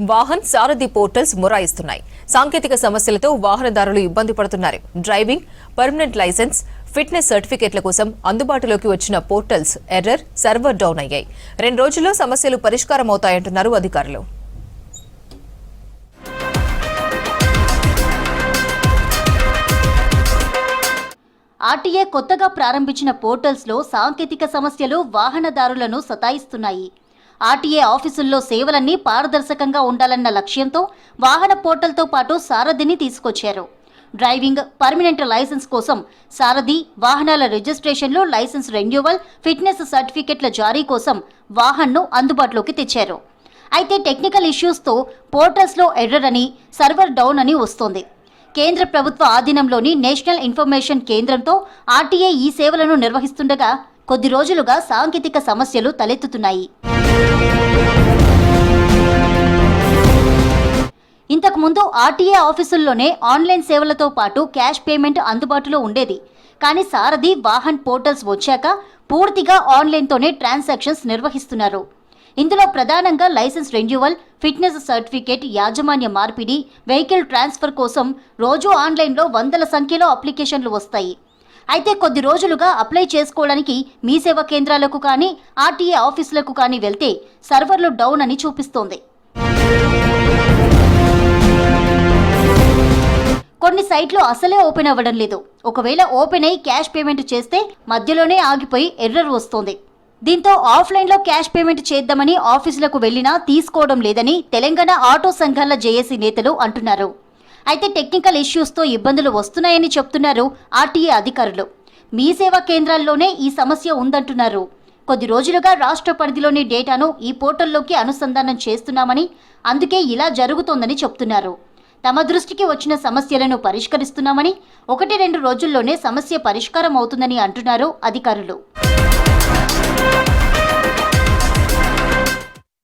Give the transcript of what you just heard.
వాహన్ సారథి portals మొరాయిస్తున్నాయి. సాంకేతిక సమస్యలతో వాహనదారులు ఇబ్బంది పడుతున్నారు. డ్రైవింగ్, పర్మనెంట్ లైసెన్స్, ఫిట్నెస్ సర్టిఫికెట్ల కోసం అందుబాటులోకి వచ్చిన పోర్టల్స్ ఎర్రర్, సర్వర్ డౌన్ అయ్యాయి. 2 రోజుల్లో సమస్యలు పరిష్కారం అవుతాయంటున్నారు అధికారులు. ఆర్టీఏ కొత్తగా ప్రారంభించిన పోర్టల్స్లో సాంకేతిక సమస్యలు వాహనదారులను సతాయిస్తున్నాయి. ఆర్టీఏ ఆఫీసుల్లో సేవలన్నీ పారదర్శకంగా ఉండాలన్న లక్ష్యంతో వాహన పోర్టల్తో పాటు సారథిని తీసుకొచ్చారు. డ్రైవింగ్, పర్మనెంట్ లైసెన్స్ కోసం సారథి, వాహనాల రిజిస్ట్రేషన్లు, లైసెన్స్ రెన్యూవల్, ఫిట్నెస్ సర్టిఫికెట్ల జారీ కోసం వాహన్ను అందుబాటులోకి తెచ్చారు. అయితే టెక్నికల్ ఇష్యూస్తో పోర్టల్స్లో ఎర్రర్ అని, సర్వర్ డౌన్ అని వస్తోంది. కేంద్ర ప్రభుత్వ ఆధీనంలోని నేషనల్ ఇన్ఫర్మేషన్ కేంద్రంతో ఆర్టీఏ ఈ సేవలను నిర్వహిస్తుండగా కొద్ది రోజులుగా సాంకేతిక సమస్యలు తలెత్తుతున్నాయి. ఇంతకుముందు ఆర్టీఏ ఆఫీసుల్లోనే ఆన్లైన్ సేవలతో పాటు క్యాష్ పేమెంట్ అందుబాటులో ఉండేది. కానీ సారథి, వాహన్ పోర్టల్స్ వచ్చాక పూర్తిగా ఆన్లైన్తోనే ట్రాన్సాక్షన్స్ నిర్వహిస్తున్నారు. ఇందులో ప్రధానంగా లైసెన్స్ రెన్యూవల్, ఫిట్నెస్ సర్టిఫికేట్, యాజమాన్య మార్పిడి, వెహికల్ ట్రాన్స్ఫర్ కోసం రోజు ఆన్లైన్లో వందల సంఖ్యలో అప్లికేషన్లు వస్తాయి. అయితే కొద్ది రోజులుగా అప్లై చేసుకోవడానికి మీ సేవా కేంద్రాలకు కానీ, ఆర్టీఏ ఆఫీసులకు కానీ వెళ్తే సర్వర్లు డౌన్ అని చూపిస్తోంది. కొన్ని సైట్లు అసలే ఓపెన్ అవ్వడం లేదు. ఒకవేళ ఓపెన్ అయి క్యాష్ పేమెంట్ చేస్తే మధ్యలోనే ఆగిపోయి ఎర్రర్ వస్తోంది. దీంతో ఆఫ్లైన్లో క్యాష్ పేమెంట్ చేద్దామని ఆఫీసులకు వెళ్లినా తీసుకోవడం లేదని తెలంగాణ ఆటో సంఘాల జేఏసీ నేతలు అంటున్నారు. అయితే టెక్నికల్ ఇష్యూస్తో ఇబ్బందులు వస్తున్నాయని చెప్తున్నారు ఆర్టీఏ అధికారులు. మీ సేవా కేంద్రాల్లోనే ఈ సమస్య ఉందంటున్నారు. కొద్ది రోజులుగా రాష్ట్ర పరిధిలోని డేటాను ఈ పోర్టల్లోకి అనుసంధానం చేస్తున్నామని, అందుకే ఇలా జరుగుతోందని చెప్తున్నారు. తమ దృష్టికి వచ్చిన సమస్యలను పరిష్కరిస్తున్నామని, 1-2 రోజుల్లోనే సమస్య పరిష్కారం అవుతుందని అంటున్నారు అధికారులు.